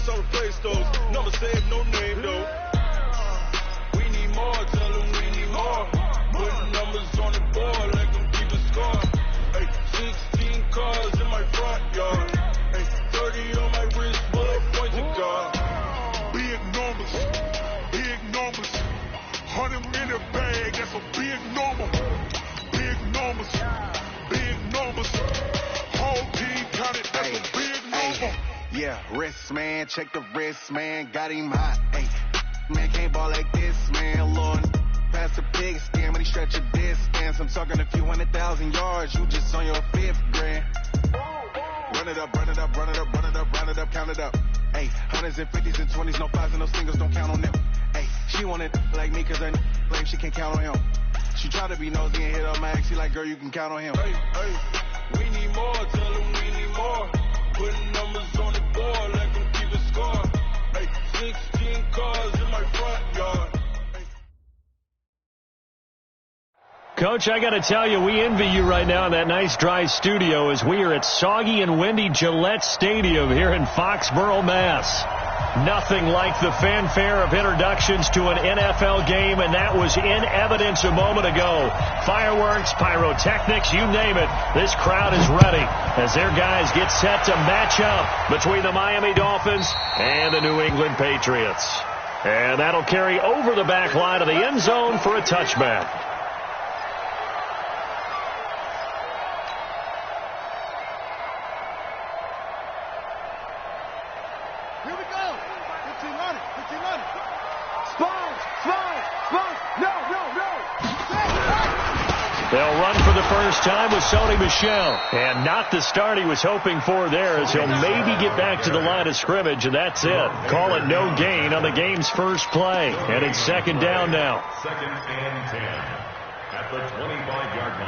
That's how we replace those. Never save no name though. We need more, tell them we need more. Putting numbers on the board like I'm keeping score. Hey, 16 cars in my front yard. Hey, 30 on my wrist, bullet points of God. Big numbers, big numbers. 100 minute bag, that's a big number. Big numbers, big numbers. Whole team counted, that's a big number. Yeah, wrist man, check the wrist man, got him hot. Ay, man can't ball like this, man. Lord, pass the pig skin when he stretch a distance. I'm talking a few 100,000 yards, you just on your 5th grand. Run it up, run it up, run it up, run it up, run it up, count it up. Ay, hundreds and 50s and 20s, no 5s and no singles, don't count on them. Ay, she wanted like me cause her blame, she can't count on him. She tried to be nosy and hit up my ex, she like, girl, you can count on him. Hey, hey, we need more, tell them we need more. Putting numbers on the board like I'm keeping score. Hey, 16 cars in my front yard. Coach, I got to tell you, we envy you right now in that nice dry studio as we are at soggy and windy Gillette Stadium here in Foxborough, Mass. Nothing like the fanfare of introductions to an NFL game, and that was in evidence a moment ago. Fireworks, pyrotechnics, you name it. This crowd is ready as their guys get set to match up between the Miami Dolphins and the New England Patriots. And that'll carry over the back line of the end zone for a touchback. They'll run for the first time with Sony Michel. And not the start he was hoping for there, as he'll maybe get back to the line of scrimmage, and that's it. Call it no gain on the game's first play. And it's second down now. 2nd and 10 at the 25-yard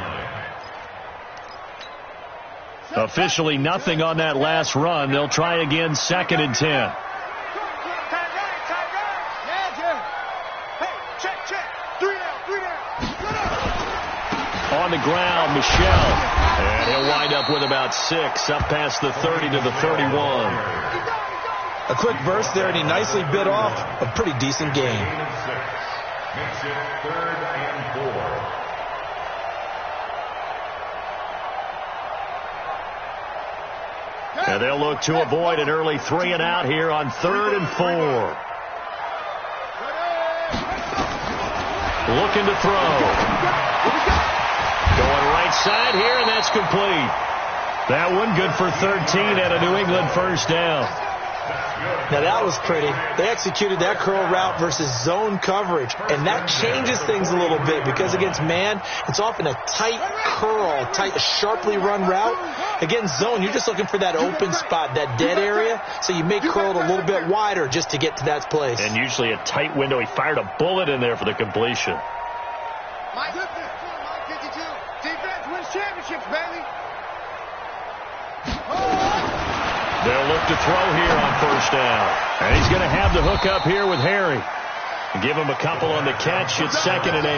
line. Officially nothing on that last run. They'll try again 2nd and 10. On the ground, Michel. And he'll wind up with about 6, up past the 30 to the 31. A quick burst there, and he nicely bit off a pretty decent gain. Makes it 3rd and 4. And they'll look to avoid an early 3 and out here on 3rd and 4. Looking to throw. Going right side here, and that's complete. That one good for 13 and a New England first down. Now that was pretty. They executed that curl route versus zone coverage, and that changes things a little bit because against man, it's often a tight curl, sharply run route. Against zone, you're just looking for that open spot, that dead area, so you make curl a little bit wider just to get to that place. And usually a tight window. He fired a bullet in there for the completion. Mike 52, defense wins championships, baby. They'll look to throw here on first down. And he's going to have the hook up here with Harry. Give him a couple on the catch. It's 2nd and 8.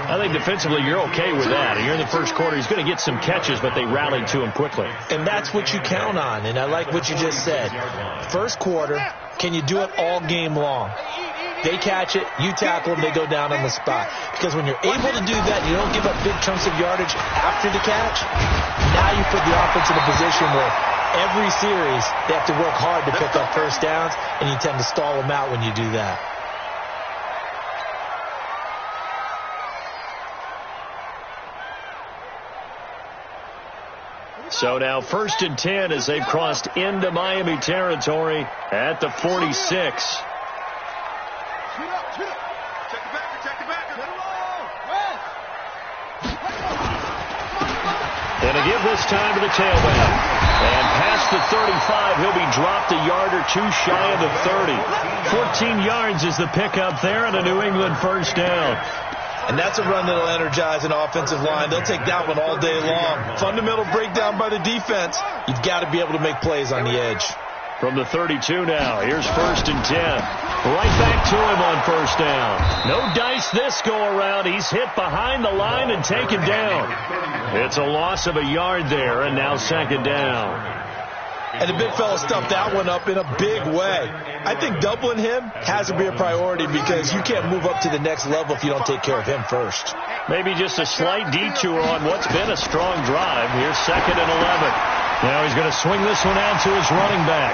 I think defensively you're okay with that. Here in the first quarter, he's going to get some catches, but they rallied to him quickly. And that's what you count on, and I like what you just said. First quarter, can you do it all game long? They catch it, you tackle them, they go down on the spot. Because when you're able to do that, you don't give up big chunks of yardage after the catch. Now you put the offense in a position where every series they have to work hard to pick up first downs, and you tend to stall them out when you do that. So now 1st and 10 as they've crossed into Miami territory at the 46. And a give this time to the tailback. And past the 35, he'll be dropped a yard or two shy of the 30. 14 yards is the pickup there and a New England first down. And that's a run that'll energize an offensive line. They'll take that one all day long. Fundamental breakdown by the defense. You've got to be able to make plays on the edge. From the 32 now, here's 1st and 10. Right back to him on first down. No dice this go around. He's hit behind the line and taken down. It's a loss of a yard there, and now 2nd down. And the big fella stuffed that one up in a big way. I think doubling him has to be a priority because you can't move up to the next level if you don't take care of him first. Maybe just a slight detour on what's been a strong drive. Here's 2nd and 11. Now he's going to swing this one out to his running back.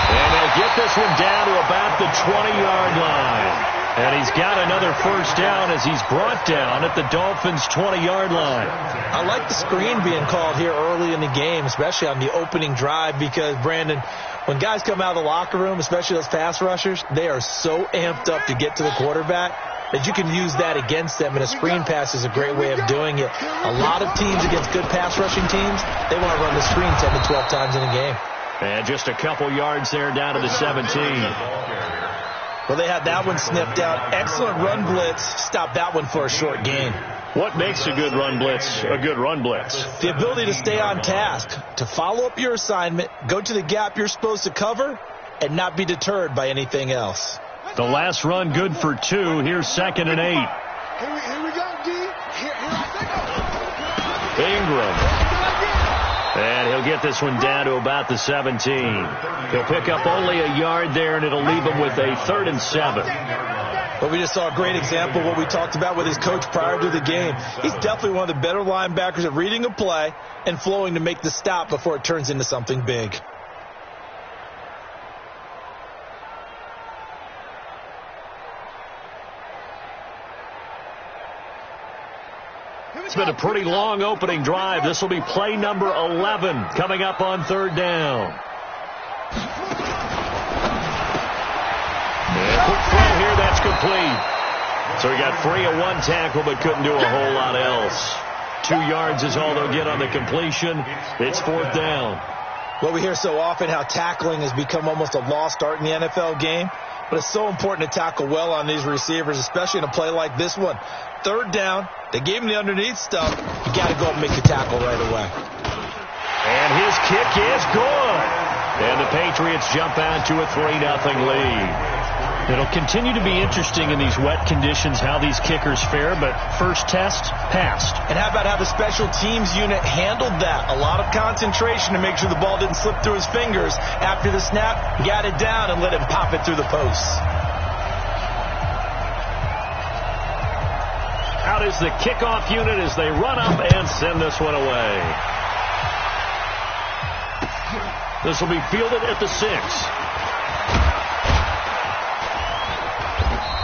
And he'll get this one down to about the 20-yard line. And he's got another first down as he's brought down at the Dolphins' 20-yard line. I like the screen being called here early in the game, especially on the opening drive, because, Brandon, when guys come out of the locker room, especially those pass rushers, they are so amped up to get to the quarterback that you can use that against them, and a screen pass is a great way of doing it. A lot of teams against good pass rushing teams, they want to run the screen 10 to 12 times in a game. And just a couple yards there down to the 17. Well, they had that one sniffed out. Excellent run blitz. Stop that one for a short gain. What makes a good run blitz a good run blitz? The ability to stay on task, to follow up your assignment, go to the gap you're supposed to cover, and not be deterred by anything else. The last run good for 2. Here's 2nd and 8. Here we go, D. Here I go. Ingram. And he'll get this one down to about the 17. He'll pick up only a yard there, and it'll leave him with a 3rd and 7. But we just saw a great example of what we talked about with his coach prior to the game. He's definitely one of the better linebackers at reading a play and flowing to make the stop before it turns into something big. It's been a pretty long opening drive. This will be play number 11 coming up on 3rd down. And quick throw here, that's complete. So he got free of one tackle but couldn't do a whole lot else. 2 yards is all they'll get on the completion. It's 4th down. Well, we hear so often how tackling has become almost a lost art in the NFL game. But it's so important to tackle well on these receivers, especially in a play like this one. 3rd down, they gave him the underneath stuff. You got to go up and make the tackle right away. And his kick is good. And the Patriots jump out to a 3-0 lead. It'll continue to be interesting in these wet conditions how these kickers fare, but first test, passed. And how about how the special teams unit handled that? A lot of concentration to make sure the ball didn't slip through his fingers. After the snap, got it down and let him pop it through the posts. Out is the kickoff unit as they run up and send this one away. This will be fielded at the 6.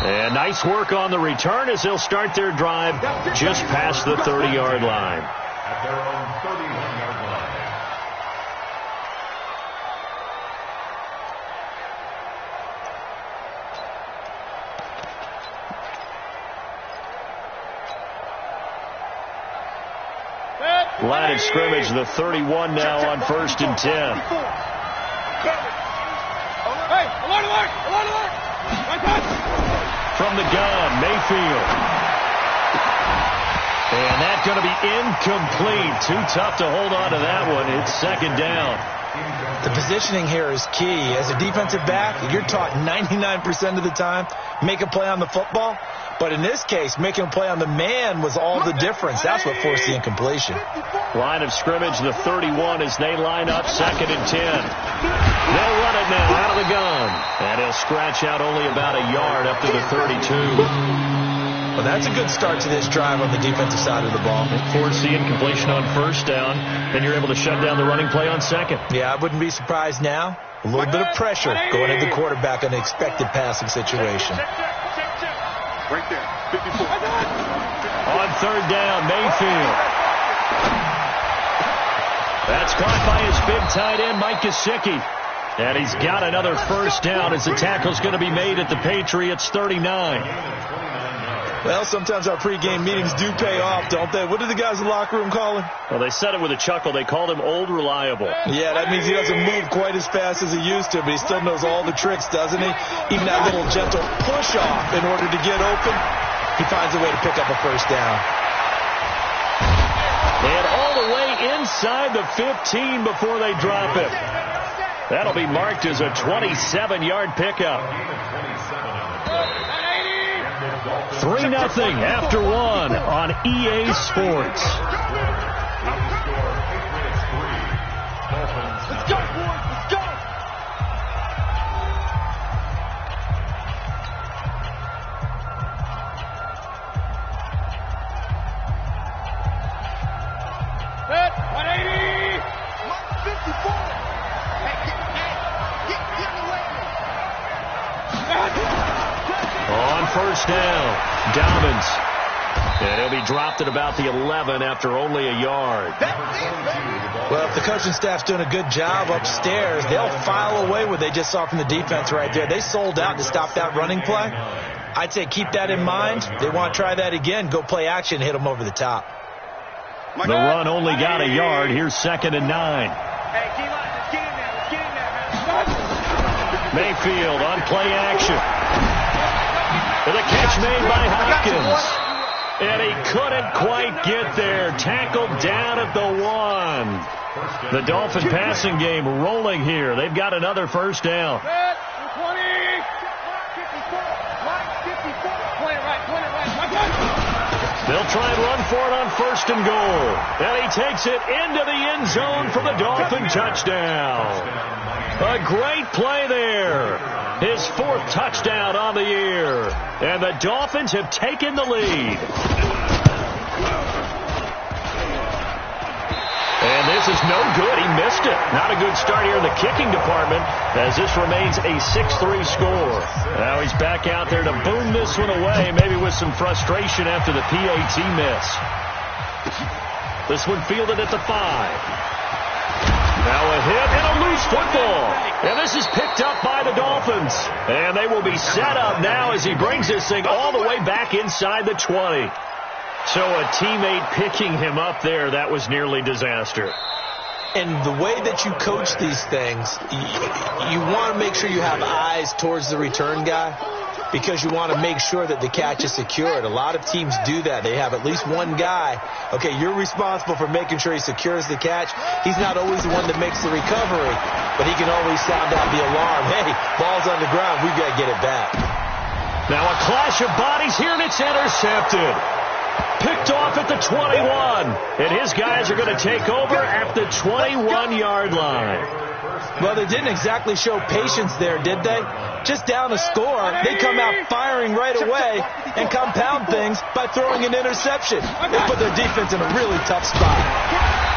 And nice work on the return as they'll start their drive just past the 30-yard line. At their own 31-yard line. Line of scrimmage, the 31 now on 1st and 10. Hey, alert! From the gun, Mayfield. And that's going to be incomplete. Too tough to hold on to that one. It's 2nd down. The positioning here is key. As a defensive back, you're taught 99% of the time, make a play on the football. But in this case, making a play on the man was all the difference. That's what forced the incompletion. Line of scrimmage, the 31 as they line up 2nd and 10. They'll run it now out of the gun. And he'll scratch out only about a yard up to the 32. Well, that's a good start to this drive on the defensive side of the ball. Force the incompletion on 1st down, and you're able to shut down the running play on 2nd. Yeah, I wouldn't be surprised now. A little bit of pressure going at the quarterback in an expected passing situation. Right there, 54. On 3rd down, Mayfield. That's caught by his big tight end, Mike Gesicki. And he's got another first down as the tackle's going to be made at the Patriots' 39. Well, sometimes our pregame meetings do pay off, don't they? What do the guys in the locker room call him? Well, they said it with a chuckle. They called him Old Reliable. Yeah, that means he doesn't move quite as fast as he used to, but he still knows all the tricks, doesn't he? Even that little gentle push-off in order to get open, he finds a way to pick up a first down. And all the way inside the 15 before they drop it. That'll be marked as a 27-yard pickup. 3-0 after 1 on EA Sports. Let's go, boys. Let's go. Set. 180. Mark 54. Hey, get in the way. On first down, Dobbins. And he'll be dropped at about the 11 after only a yard. Well, if the coaching staff's doing a good job upstairs, they'll file away what they just saw from the defense right there. They sold out to stop that running play. I'd say keep that in mind. They want to try that again. Go play action, hit them over the top. The run only got a yard. Here's 2nd and 9. Hey, let's get in there. Let's get in there, man. Mayfield on play action. And the catch made by Hopkins. And he couldn't quite get there. Tackled down at the 1. The Dolphin passing game rolling here. They've got another first down. 20. 54. Play it right. They'll try and run for it on 1st and goal. And he takes it into the end zone for the Dolphin touchdown. A great play there. His 4th touchdown on the year. And the Dolphins have taken the lead. And this is no good. He missed it. Not a good start here in the kicking department as this remains a 6-3 score. Now he's back out there to boom this one away, maybe with some frustration after the PAT miss. This one fielded at the 5. Now a hit and a loose football. And this is picked up by the Dolphins. And they will be set up now as he brings this thing all the way back inside the 20. So a teammate picking him up there, that was nearly disaster. And the way that you coach these things, you want to make sure you have eyes towards the return guy because you want to make sure that the catch is secured. A lot of teams do that. They have at least one guy. Okay, you're responsible for making sure he secures the catch. He's not always the one that makes the recovery, but he can always sound out the alarm. Hey, ball's on the ground. We've got to get it back. Now a clash of bodies here, and it's intercepted. Picked off at the 21. And his guys are going to take over at the 21-yard line. Well, they didn't exactly show patience there, did they? Just down a score, they come out firing right away and compound things by throwing an interception. They put their defense in a really tough spot.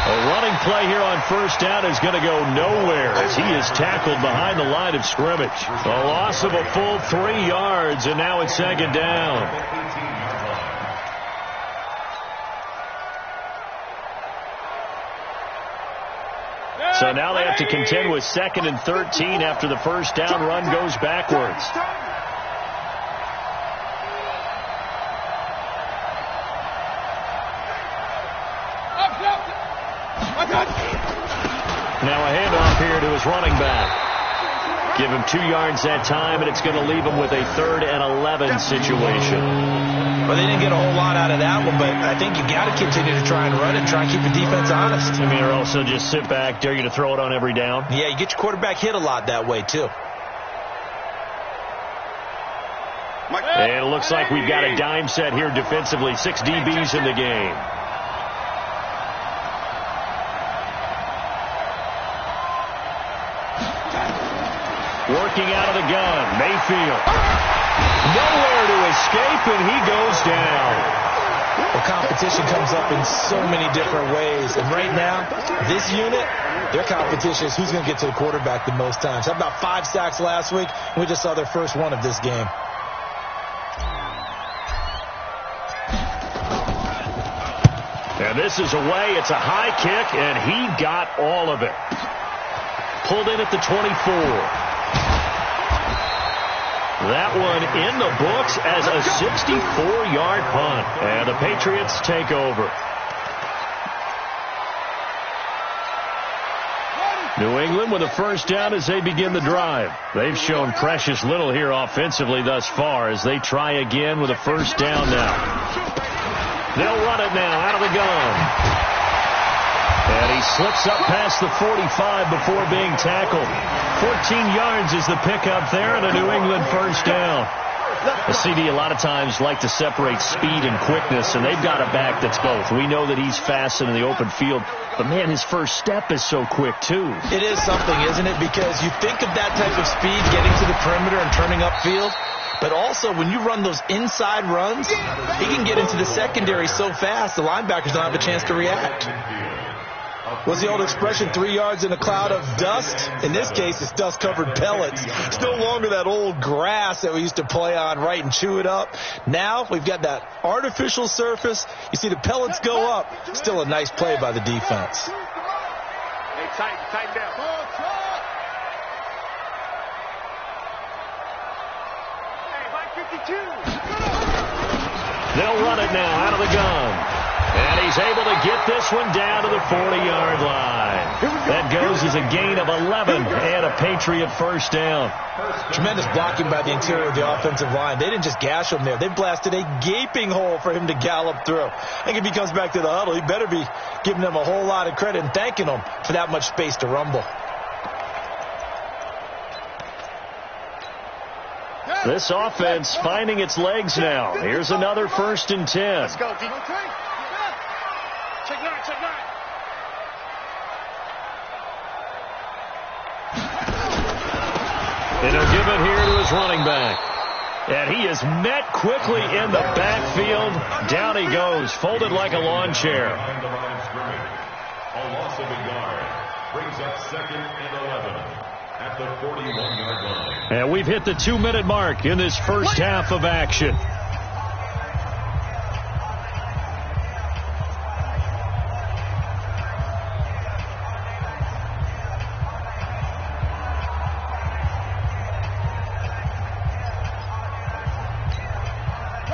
A running play here on first down is going to go nowhere as he is tackled behind the line of scrimmage. A loss of a full 3 yards, and now it's 2nd down. So now they have to contend with 2nd and 13 after the first down run goes backwards. Now a handoff here to his running back. Give him 2 yards that time, and it's going to leave him with a 3rd and 11 situation. Well, they didn't get a whole lot out of that one, but I think you got to continue to try and run it and try and keep the defense honest. I mean, or also just sit back, dare you to throw it on every down. Yeah, you get your quarterback hit a lot that way, too. And it looks like we've got a dime set here defensively. 6 DBs in the game. Working out of the gun, Mayfield. Nowhere to escape, and he goes down. Well, competition comes up in so many different ways. And right now, this unit, their competition is who's going to get to the quarterback the most times. How about 5 sacks last week? We just saw their first one of this game. And this is away. It's a high kick, and he got all of it. Pulled in at the 24. That one in the books as a 64-yard punt. And the Patriots take over. New England with a first down as they begin the drive. They've shown precious little here offensively thus far as they try again with a first down now. They'll run it now out of the gun. And he slips up past the 45 before being tackled. 14 yards is the pickup there and a New England first down. The CD a lot of times like to separate speed and quickness, and they've got a back that's both. We know that he's fast in the open field, but, man, his first step is so quick, too. It is something, isn't it? Because you think of that type of speed getting to the perimeter and turning upfield, but also when you run those inside runs, he can get into the secondary so fast the linebackers don't have a chance to react. What's the old expression, 3 yards in a cloud of dust? In this case, it's dust-covered pellets. It's no longer that old grass that we used to play on, right, and chew it up. Now we've got that artificial surface. You see the pellets go up. Still a nice play by the defense. Hey, tighten down. Hey, by 52. They'll run it now out of the gun. And he's able to get this one down to the 40-yard line. That goes as a gain of 11 and a Patriot first down. Tremendous blocking by the interior of the offensive line. They didn't just gash him there. They blasted a gaping hole for him to gallop through. I think if he comes back to the huddle, he better be giving them a whole lot of credit and thanking them for that much space to rumble. This offense finding its legs now. Here's another 1st and 10. Let's go, D. Check 9, check 9. And he'll give it here to his running back. And he is met quickly in the backfield. Down he goes, folded like a lawn chair. A loss of a yard brings up 2nd and 11 at the 41-yard line. And we've hit the 2-minute mark in this first half of action.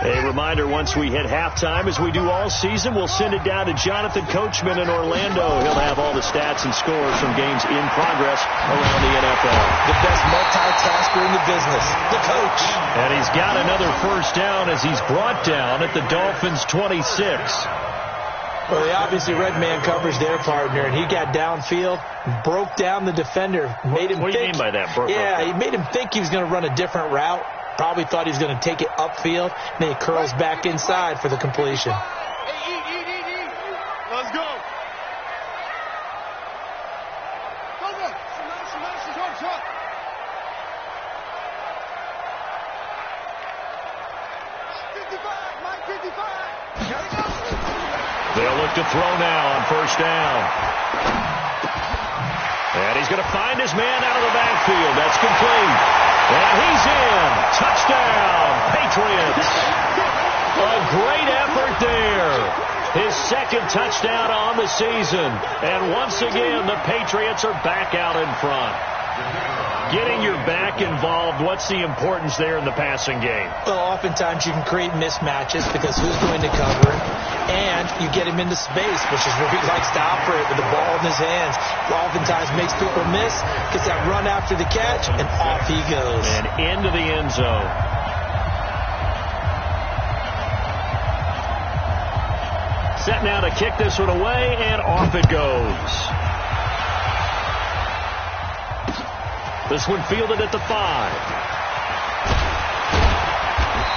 A reminder, once we hit halftime, as we do all season, we'll send it down to Jonathan Coachman in Orlando. He'll have all the stats and scores from games in progress around the NFL. The best multitasker in the business, the coach. And he's got another first down as he's brought down at the Dolphins' 26. Well, they obviously red man coverage their partner, and he got downfield, broke down the defender, made him What do you think. mean by that? He made him think he was going to run a different route. Probably thought he was going to take it upfield, and then he curls back inside for the completion. Hey, eat. Let's go. Go. Some nice on top. Mike 55. They'll look to throw now on first down. And he's going to find his man out of the backfield. That's complete. And he's in. Touchdown, Patriots. A great effort there. His 2nd touchdown on the season. And once again, the Patriots are back out in front. Getting your back involved, what's the importance there in the passing game? Well, oftentimes you can create mismatches because who's going to cover him? And you get him into space, which is where he likes to operate with the ball in his hands. Oftentimes makes people miss, gets that run after the catch, and off he goes. And into the end zone. Set now to kick this one away, and off it goes. This one fielded at the 5.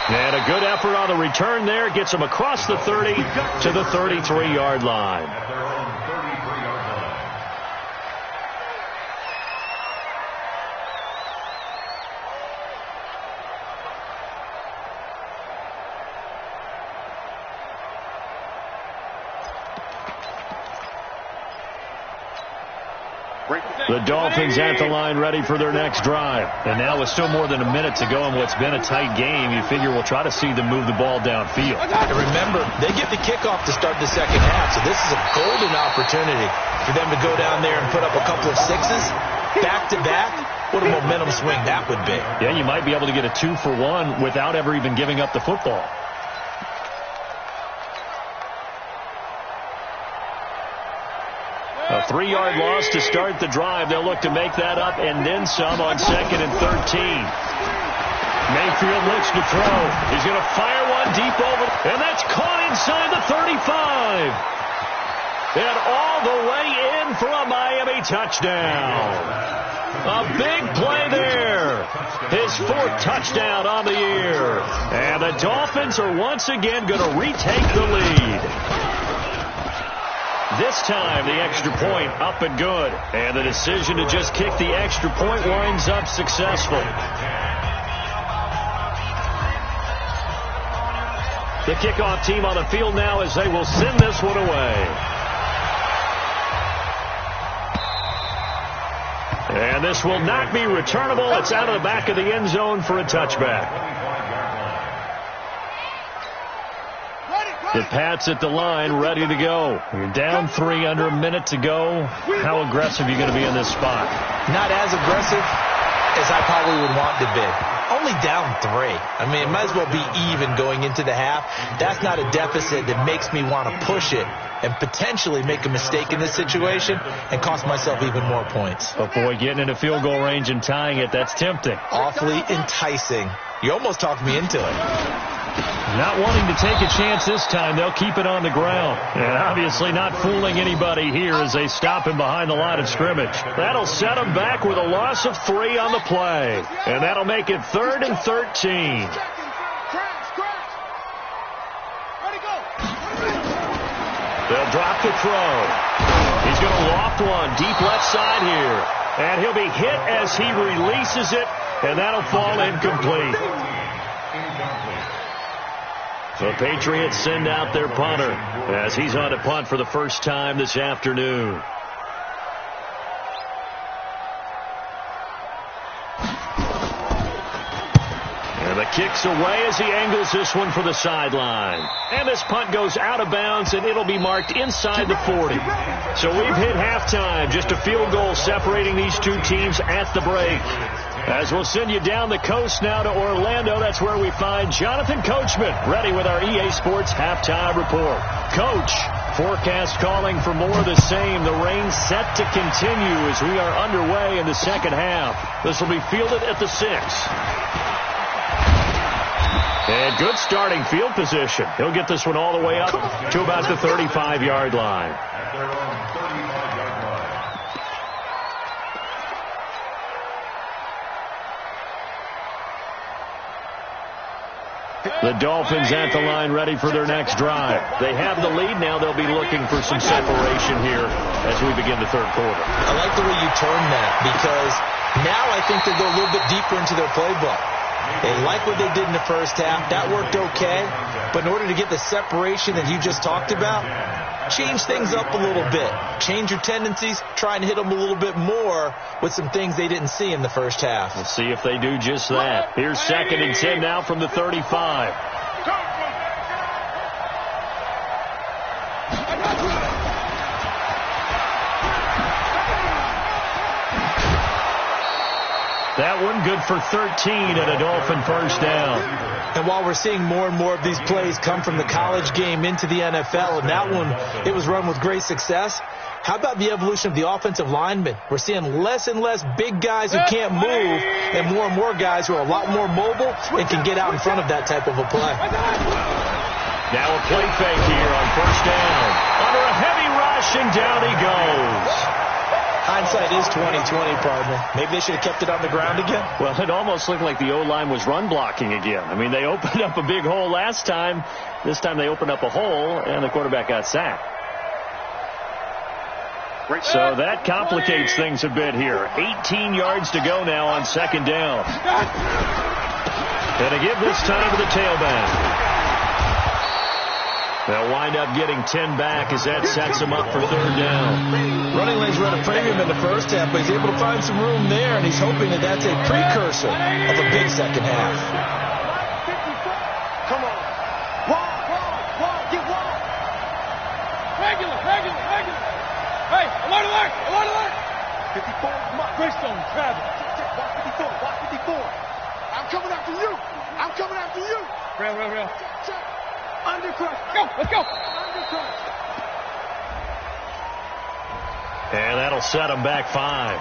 And a good effort on the return there. Gets him across the 30 to the 33-yard line. At their own 33-yard line. The Dolphins at the line ready for their next drive. And now with still more than a minute to go in what's been a tight game, you figure we'll try to see them move the ball downfield. And remember, they get the kickoff to start the second half, so this is a golden opportunity for them to go down there and put up a couple of sixes back-to-back. What a momentum swing that would be. Yeah, you might be able to get a 2-for-1 without ever even giving up the football. A 3-yard loss to start the drive. They'll look to make that up and then some on 2nd and 13. Mayfield looks to throw. He's going to fire one deep over. And that's caught inside the 35. And all the way in for a Miami touchdown. A big play there. His fourth touchdown on the year. And the Dolphins are once again going to retake the lead. This time, the extra point up and good. And the decision to just kick the extra point winds up successful. The kickoff team on the field now as they will send this one away. And this will not be returnable. It's out of the back of the end zone for a touchback. The Pats at the line, ready to go. You're down 3, under a minute to go. How aggressive are you going to be in this spot? Not as aggressive as I probably would want to be. Only down 3. I mean, it might as well be even going into the half. That's not a deficit that makes me want to push it and potentially make a mistake in this situation and cost myself even more points. But boy, getting into field goal range and tying it, that's tempting. Awfully enticing. You almost talked me into it. Not wanting to take a chance this time, they'll keep it on the ground. And obviously not fooling anybody here as they stop him behind the line of scrimmage. That'll set him back with a loss of 3 on the play. And that'll make it 3rd and 13. They'll drop the throw. He's going to loft one deep left side here. And he'll be hit as he releases it, and that'll fall incomplete. The Patriots send out their punter as he's on to punt for the first time this afternoon. And the kick's away as he angles this one for the sideline. And this punt goes out of bounds, and it'll be marked inside the 40. So we've hit halftime. Just a field goal separating these two teams at the break. As we'll send you down the coast now to Orlando, that's where we find Jonathan Coachman, ready with our EA Sports halftime report. Coach, forecast calling for more of the same. The rain set to continue as we are underway in the second half. This will be fielded at the 6. And good starting field position. He'll get this one all the way up to about the 35-yard line. The Dolphins at the line ready for their next drive. They have the lead now. They'll be looking for some separation here as we begin the third quarter. I like the way you turn that because now I think they'll go a little bit deeper into their playbook. They like what they did in the first half. That worked okay. But in order to get the separation that you just talked about, change things up a little bit. Change your tendencies. Try and hit them a little bit more with some things they didn't see in the first half. We'll see if they do just that. Here's 2nd and 10 now from the 35. That one good for 13 and a Dolphin first down. And while we're seeing more and more of these plays come from the college game into the NFL, and that one, it was run with great success, how about the evolution of the offensive linemen? We're seeing less and less big guys who can't move and more guys who are a lot more mobile and can get out in front of that type of a play. Now a play fake here on first down. Under a heavy rush, and down he goes. Hindsight is 20/20, partner. Maybe they should have kept it on the ground again. Well, it almost looked like the O-line was run blocking again. I mean, they opened up a big hole last time. This time they opened up a hole, and the quarterback got sacked. So that complicates things a bit here. 18 yards to go now on 2nd down. And a give this time to the tailback. They'll wind up getting 10 back as that sets them up for 3rd down. Running lanes run a premium in the first half, but he's able to find some room there, and he's hoping that that's a precursor of a big second half. Come on. Wall, get wall. Regular. Hey, alert. 54, Greystone, Travis. Watch 54. I'm coming after you. Real. Check. Undercrush. Let's go. Undercrush. And that'll set them back 5.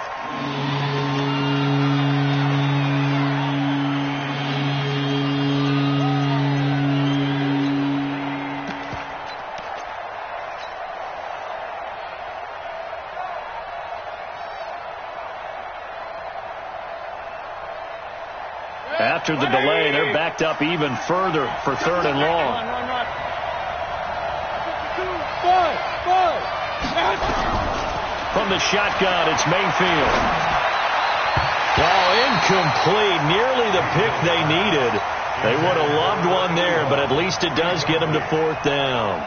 After the delay, they're backed up even further for 3rd and long. From the shotgun, it's Mayfield. Oh, incomplete. Nearly the pick they needed. They would have loved one there, but at least it does get them to 4th down.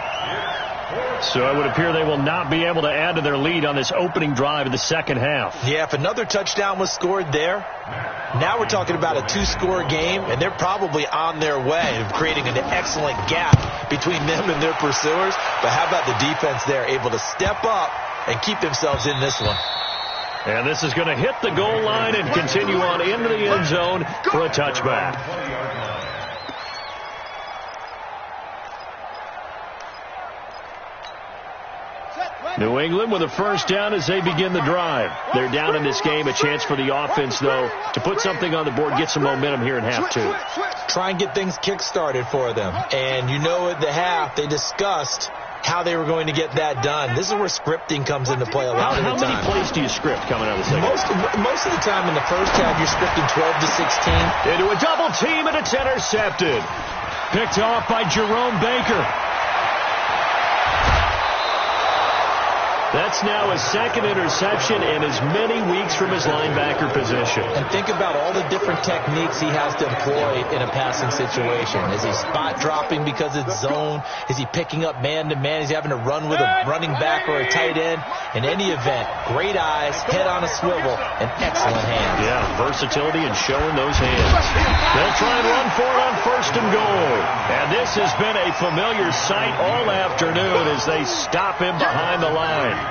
So it would appear they will not be able to add to their lead on this opening drive of the second half. Yeah, if another touchdown was scored there, now we're talking about a 2-score game, and they're probably on their way of creating an excellent gap between them and their pursuers. But how about the defense there, able to step up and keep themselves in this one? And this is going to hit the goal line and continue on into the end zone for a touchback. New England with a first down as they begin the drive. They're down in this game. A chance for the offense, though, to put something on the board, get some momentum here in half 2. Try and get things kick-started for them. And you know at the half, they discussed how they were going to get that done. This is where scripting comes into play a lot of the time. How many plays do you script coming out of the second? Most of the time in the first half, you're scripting 12 to 16. Into a double team, and it's intercepted. Picked off by Jerome Baker. That's now his 2nd interception in as many weeks from his linebacker position. And think about all the different techniques he has to employ in a passing situation. Is he spot dropping because it's zone? Is he picking up man-to-man? Is he having to run with a running back or a tight end? In any event, great eyes, head on a swivel, and excellent hands. Yeah, versatility and showing those hands. They'll try and run for it on 1st and goal. And this has been a familiar sight all afternoon as they stop him behind the line.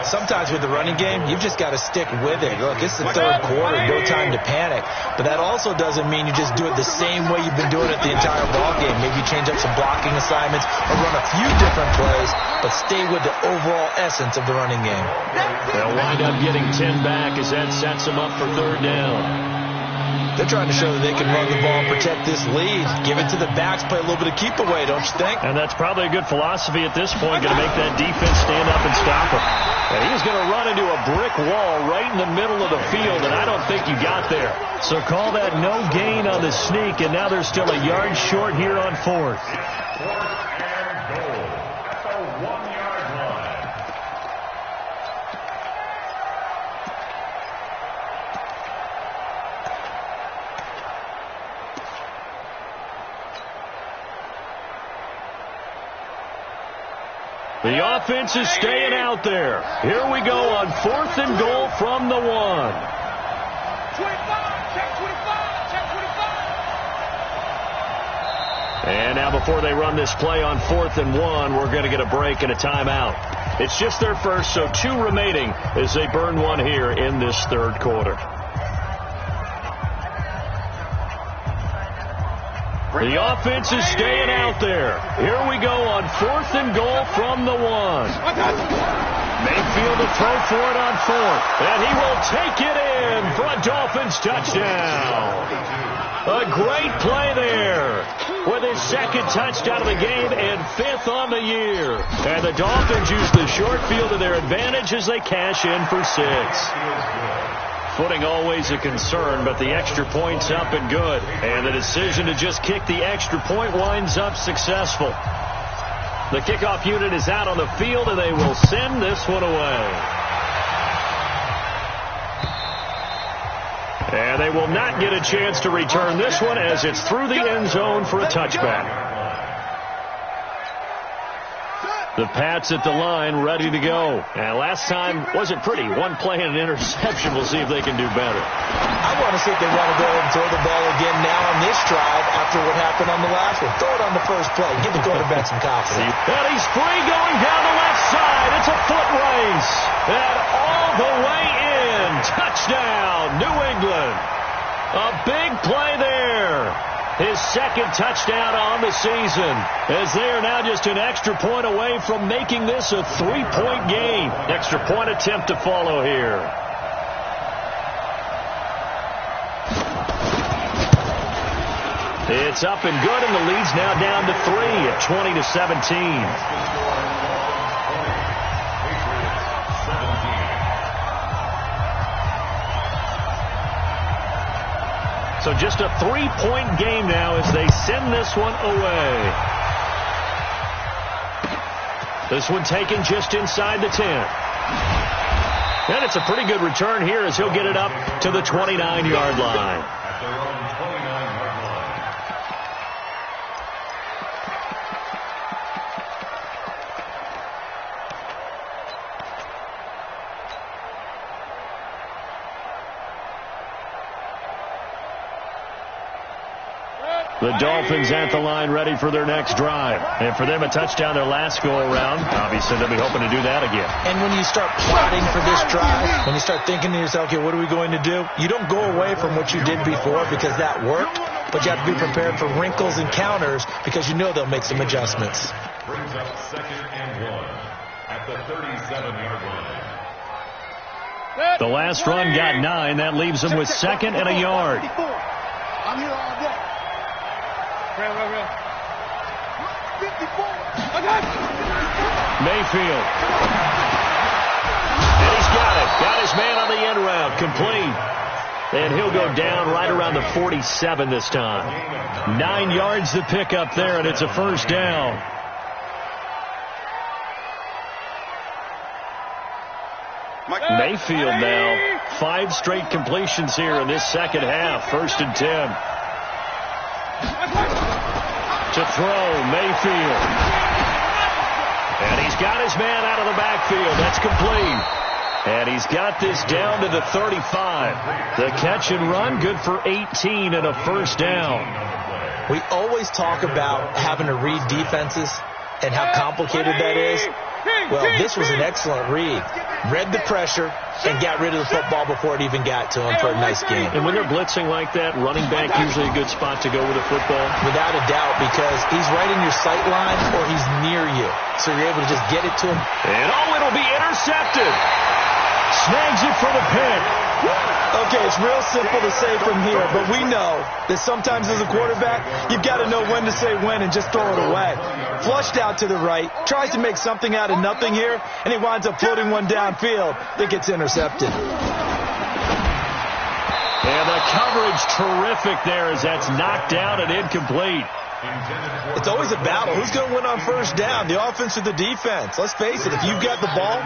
Sometimes with the running game, you've just got to stick with it. Look, it's the 3rd quarter, no time to panic. But that also doesn't mean you just do it the same way you've been doing it the entire ball game. Maybe change up some blocking assignments or run a few different plays, but stay with the overall essence of the running game. They'll wind up getting 10 back as that sets them up for 3rd down. They're trying to show that they can run the ball and protect this lead. Give it to the backs, play a little bit of keep away, don't you think? And that's probably a good philosophy at this point, going to make that defense stand up and stop him. And he's going to run into a brick wall right in the middle of the field, and I don't think you got there. So call that no gain on the sneak, and now they're still a yard short here on 4th. 4th and goal at the 1-yard line. The offense is staying out there. Here we go on 4th and goal from the 1. 25, check 25, check 25. And now before they run this play on 4th and 1, we're going to get a break and a timeout. It's just their first, so 2 remaining as they burn one here in this 3rd quarter. The offense is staying out there. Here we go on 4th and goal from the 1. Mayfield to throw for it on 4th. And he will take it in for a Dolphins touchdown. A great play there with his 2nd touchdown of the game and 5th on the year. And the Dolphins use the short field to their advantage as they cash in for 6. Footing always a concern, but the extra point's up and good. And the decision to just kick the extra point winds up successful. The kickoff unit is out on the field, and they will send this one away. And they will not get a chance to return this one as it's through the end zone for a touchback. The Pats at the line, ready to go. And last time wasn't pretty. 1 play and an interception. We'll see if they can do better. I want to see if they want to go and throw the ball again now on this drive after what happened on the last one. Throw it on the first play. Give the quarterback some confidence. And he's free going down the left side. It's a foot race. And all the way in. Touchdown, New England. A big play there. His 2nd touchdown on the season, as they are now just an extra point away from making this a 3-point game. Extra point attempt to follow here. It's up and good, and the lead's now down to 3 at 20-17. So just a 3-point game now as they send this one away. This one taken just inside the 10. And it's a pretty good return here as he'll get it up to the 29-yard line. At their own 29-yard line. The Dolphins at the line ready for their next drive. And for them, a touchdown their last go-around. Obviously, they'll be hoping to do that again. And when you start plotting for this drive, when you start thinking to yourself, okay, what are we going to do? You don't go away from what you did before because that worked, but you have to be prepared for wrinkles and counters because you know they'll make some adjustments. Brings up 2nd and 1 at the 37-yard line. The last run got 9. That leaves them with 2nd and a yard. I'm here all day. Real. 54. I got it. Mayfield. And he's got it. Got his man on the end route. Complete. And he'll go down right around the 47 this time. 9 yards to pick up there, and it's a first down. Mayfield now. 5 straight completions here in this second half. 1st and 10. To throw, Mayfield. And he's got his man out of the backfield. That's complete. And he's got this down to the 35. The catch and run, good for 18 and a first down. We always talk about having to read defenses and how complicated that is. Well, this was an excellent read. Read the pressure and got rid of the football before it even got to him for a nice game. And when they're blitzing like that, running back usually a good spot to go with the football. Without a doubt, because he's right in your sight line or he's near you. So you're able to just get it to him. And it'll be intercepted. Snags it for the pick. Okay, it's real simple to say from here, but we know that sometimes as a quarterback, you've got to know when to say when and just throw it away. Flushed out to the right, tries to make something out of nothing here, and he winds up floating one downfield that gets intercepted. And the coverage terrific there as that's knocked down and incomplete. It's always a battle. Who's going to win on first down, the offense or the defense? Let's face it, if you've got the ball,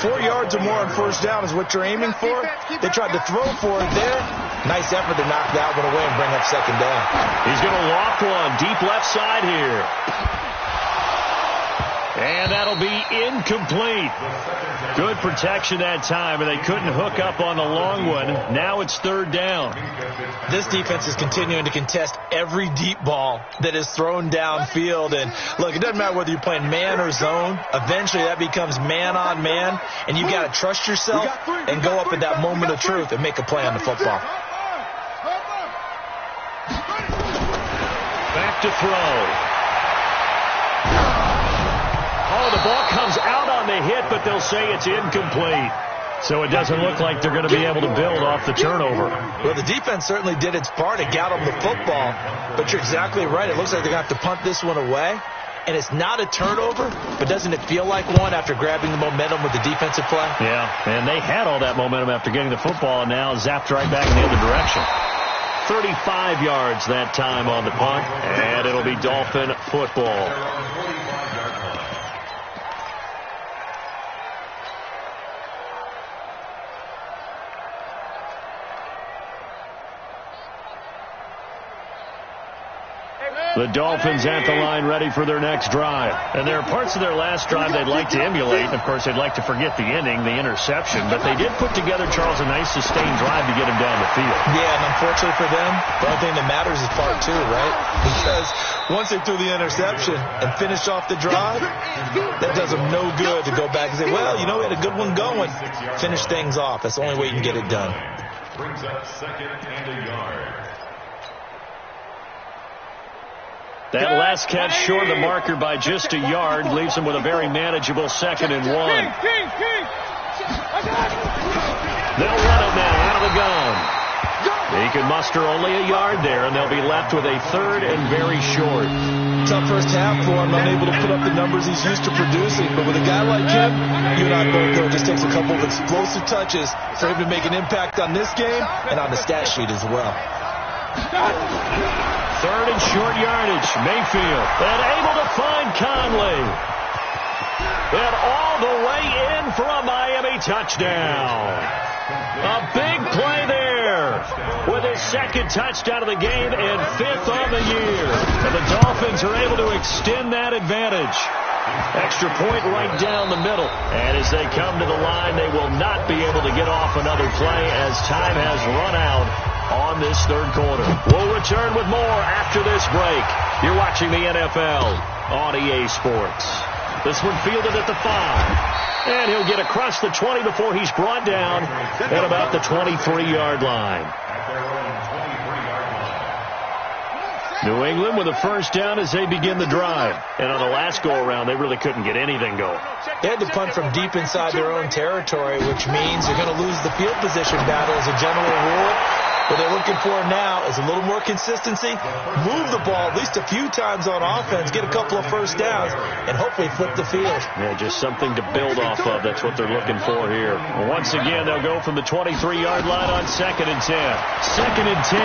4 yards or more on first down is what you're aiming for. They tried to throw for it there. Nice effort to knock that one away and bring up second down. He's going to lock one deep left side here. And that'll be incomplete. Good protection that time, and they couldn't hook up on the long one. Now it's third down. This defense is continuing to contest every deep ball that is thrown downfield. And, look, it doesn't matter whether you're playing man or zone. Eventually that becomes man on man, and you've got to trust yourself and go up at that moment of truth and make a play on the football. Back to throw. Oh, the ball comes out on the hit, but they'll say it's incomplete. So it doesn't look like they're going to be able to build off the turnover. Well, the defense certainly did its part. It got them the football. But you're exactly right. It looks like they're going to have to punt this one away. And it's not a turnover, but doesn't it feel like one after grabbing the momentum with the defensive play? Yeah, and they had all that momentum after getting the football and now zapped right back in the other direction. 35 yards that time on the punt, and it'll be Dolphin football. The Dolphins at the line ready for their next drive. And there are parts of their last drive they'd like to emulate. And, of course, they'd like to forget the ending, the interception. But they did put together, Charles, a nice sustained drive to get him down the field. Yeah, and unfortunately for them, the only thing that matters is part two, right? Because once they threw the interception and finished off the drive, that does them no good to go back and say, well, you know, we had a good one going. Finish things off. That's the only way you can get it done. Brings up 2nd and a yard. That last catch short of the marker by just a yard leaves them with a very manageable 2nd and 1. They'll run it now out of the gun. He can muster only a yard there, and they'll be left with a 3rd and very short. Tough first half for him, unable to put up the numbers he's used to producing. But with a guy like him, you and I both know it just takes a couple of explosive touches for him to make an impact on this game and on the stat sheet as well. Third and short yardage. Mayfield. And able to find Conley. And all the way in for a Miami touchdown. A big play there with his second touchdown of the game and fifth on the year. And the Dolphins are able to extend that advantage. Extra point right down the middle. And as they come to the line, they will not be able to get off another play as time has run out on this third quarter. We'll return with more after this break. You're watching the NFL on EA Sports. This one fielded at the 5. And he'll get across the 20 before he's brought down at about the 23-yard line. New England with a first down as they begin the drive. And on the last go-around, they really couldn't get anything going. They had to punt from deep inside their own territory, which means they're going to lose the field position battle as a general rule. What they're looking for now is a little more consistency, move the ball at least a few times on offense, get a couple of first downs, and hopefully flip the field. Yeah, just something to build off of. That's what they're looking for here. Once again, they'll go from the 23-yard line on 2nd and 10. 2nd and 10.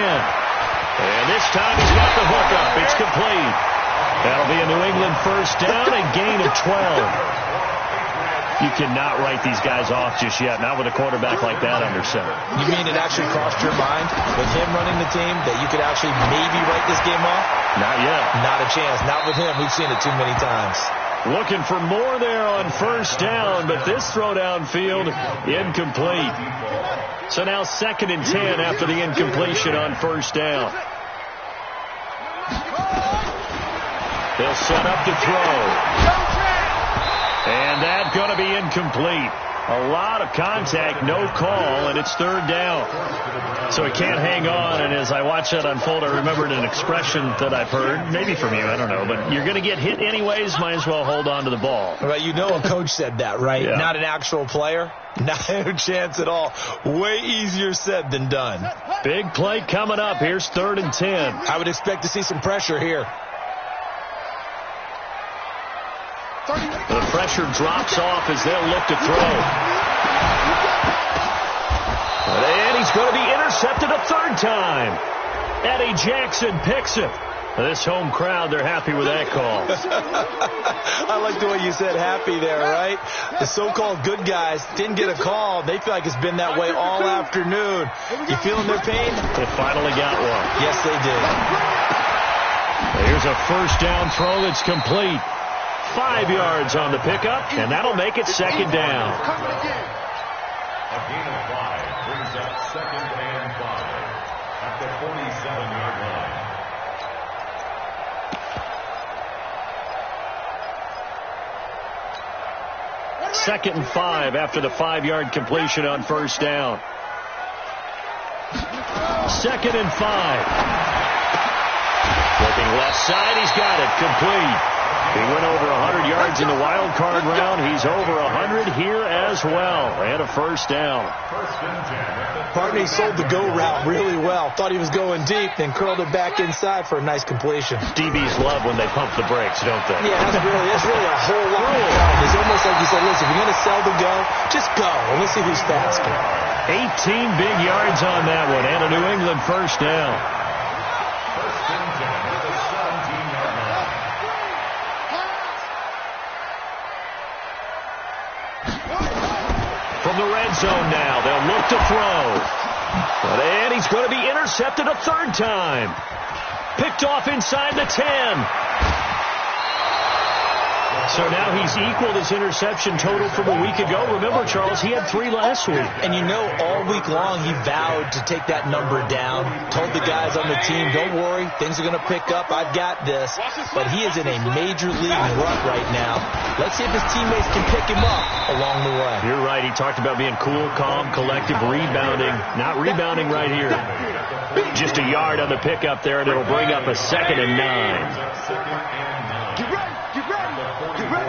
And this time he's got the hook up. It's complete. That'll be a New England first down, a gain of 12. You cannot write these guys off just yet, not with a quarterback like that under center. You mean it actually crossed your mind with him running the team that you could actually maybe write this game off? Not yet. Not a chance. Not with him. We've seen it too many times. Looking for more there on first down, but this throw downfield incomplete. So now 2nd and 10 after the incompletion on first down. They'll set up to throw. And that's going to be incomplete. A lot of contact, no call, and it's third down. So he can't hang on, and as I watch that unfold, I remembered an expression that I've heard, maybe from you, I don't know, but you're going to get hit anyways, might as well hold on to the ball. Right, you know a coach said that, right? Yeah. Not an actual player. Not a chance at all. Way easier said than done. Big play coming up. Here's 3rd and 10. I would expect to see some pressure here. The pressure drops off as they'll look to throw. And he's going to be intercepted a third time. Eddie Jackson picks it. This home crowd, they're happy with that call. I like the way you said happy there, right? The so-called good guys didn't get a call. They feel like it's been that way all afternoon. You feeling their pain? They finally got one. Yes, they did. Here's a first down throw that's complete. 5 yards on the pickup, and that'll make it 2nd down. A gain of 5 brings up 2nd and 5 at the 47-yard line. 2nd and 5 after the 5-yard completion on first down. 2nd and 5. Looking left side, he's got it, complete. He went over 100 yards in the wild card round. He's over 100 here as well. And a first down. Pardon me, sold the go route really well. Thought he was going deep, then curled it back inside for a nice completion. DBs love when they pump the brakes, don't they? Yeah, that's really a whole lot of fun. It's almost like you said, listen, if you're going to sell the go, just go, and let's see who's faster. 18 big yards on that one, and a New England first down. From the red zone now, they'll look to throw. And he's going to be intercepted a third time. Picked off inside the 10. So now he's equaled his interception total from a week ago. Remember, Charles, he had 3 last week. And you know, all week long he vowed to take that number down. Told the guys on the team, don't worry, things are going to pick up. I've got this. But he is in a major league rut right now. Let's see if his teammates can pick him up along the way. You're right. He talked about being cool, calm, collective, rebounding. Not rebounding right here. Just a yard on the pickup there, and it'll bring up a 2nd and 9. Get ready, get ready, get ready.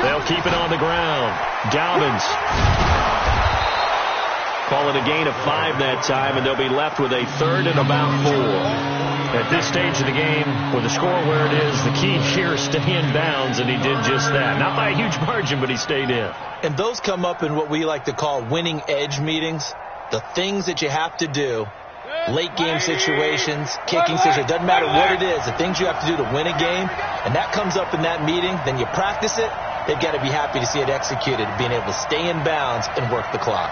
They'll keep it on the ground. Dobbins. Call it a gain of 5 that time, and they'll be left with a 3rd and about 4. At this stage of the game, with the score where it is, the key here is stay in bounds, and he did just that. Not by a huge margin, but he stayed in. And those come up in what we like to call winning edge meetings. The things that you have to do, late game situations, kicking situations, doesn't matter what it is, the things you have to do to win a game, and that comes up in that meeting, then you practice it, they've got to be happy to see it executed, being able to stay in bounds and work the clock.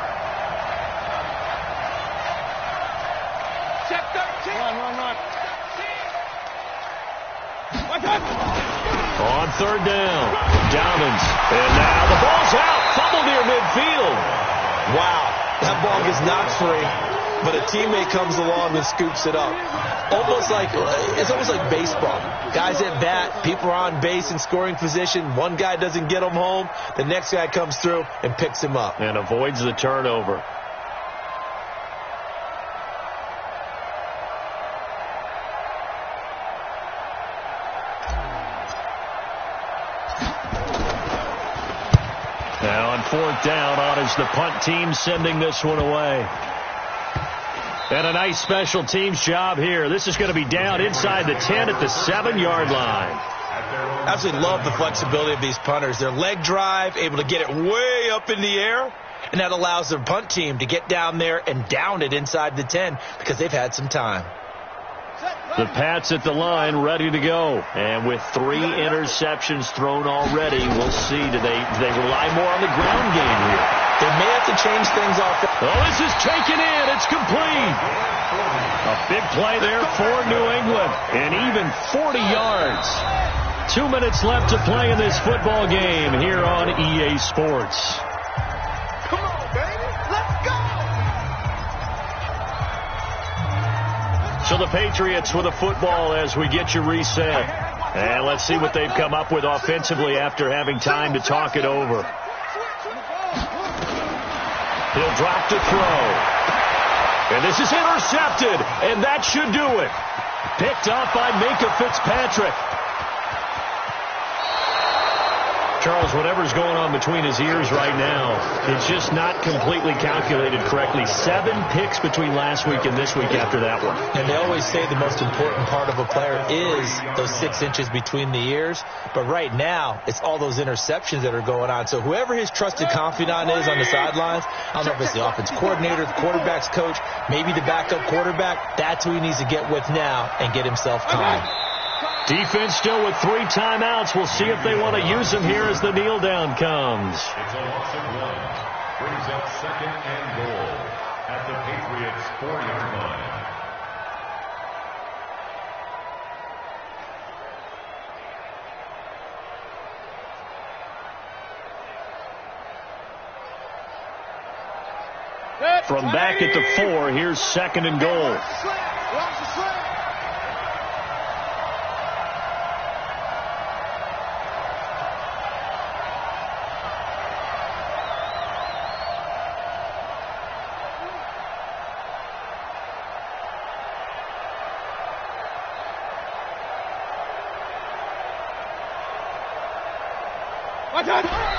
On 3rd down, Downins, and now the ball's out, fumble near midfield. Wow, that ball gets knocked free, but a teammate comes along and scoops it up. It's almost like baseball. Guys at bat, people are on base in scoring position. One guy doesn't get him home, the next guy comes through and picks him up. And avoids the turnover. Now on 4th down, on is the punt team sending this one away. And a nice special teams job here. This is going to be down inside the 10 at the 7-yard line. Absolutely love the flexibility of these punters. Their leg drive, able to get it way up in the air, and that allows their punt team to get down there and down it inside the 10 because they've had some time. The Pats at the line, ready to go. And with 3 interceptions thrown already, we'll see. Do they rely more on the ground game here? They may have to change things off. Oh, this is taken in. It's complete. A big play there for New England. And even 40 yards. 2 minutes left to play in this football game here on EA Sports. Come on, baby. Let's go. So the Patriots with a football as we get you reset. And let's see what they've come up with offensively after having time to talk it over. He'll drop to throw. And this is intercepted. And that should do it. Picked off by Minkah Fitzpatrick. Charles, whatever's going on between his ears right now, it's just not completely calculated correctly. 7 picks between last week and this week after that one. And they always say the most important part of a player is those 6 inches between the ears. But right now, it's all those interceptions that are going on. So whoever his trusted confidant is on the sidelines, I don't know if it's the offense coordinator, the quarterback's coach, maybe the backup quarterback, that's who he needs to get with now and get himself calm. Defense still with 3 timeouts. We'll see if they want to use them here as the kneel down comes. It's a loss of 1. Brings up 2nd and goal at the Patriots' 4-yard line. From back at the 4, here's 2nd and goal.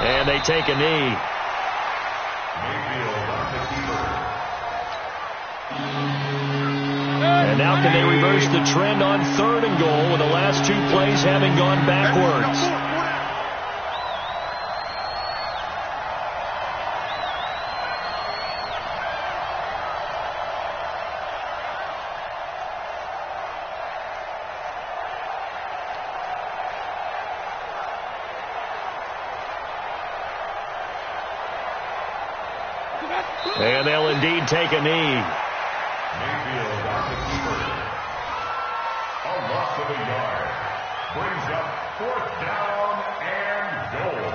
And they take a knee. And now can they reverse the trend on 3rd and goal with the last 2 plays having gone backwards? And they'll indeed take a knee. Mayfield on the keeper. A loss of a yard. Brings up 4th down and goal.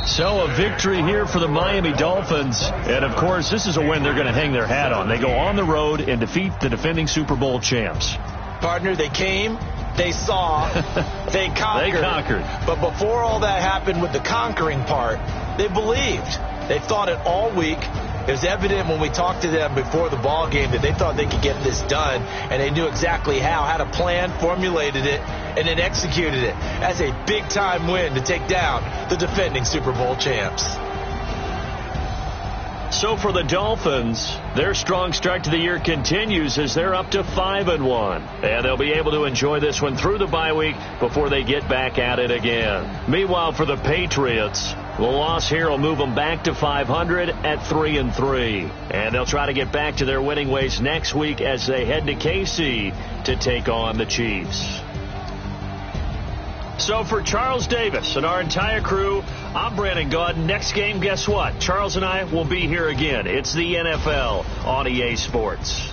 So a victory here for the Miami Dolphins. And, of course, this is a win they're going to hang their hat on. They go on the road and defeat the defending Super Bowl champs. Partner, they came, They saw. They conquered. They conquered. But before all that happened with the conquering part, they believed. They thought it all week. It was evident when we talked to them before the ball game that they thought they could get this done, and they knew exactly how, had a plan, formulated it, and then executed it as a big-time win to take down the defending Super Bowl champs. So for the Dolphins, their strong start to the year continues as they're up to 5-1. And they'll be able to enjoy this one through the bye week before they get back at it again. Meanwhile, for the Patriots, the loss here will move them back to 500 at 3-3. And they'll try to get back to their winning ways next week as they head to KC to take on the Chiefs. So for Charles Davis and our entire crew, I'm Brandon Gaudin. Next game, guess what? Charles and I will be here again. It's the NFL on EA Sports.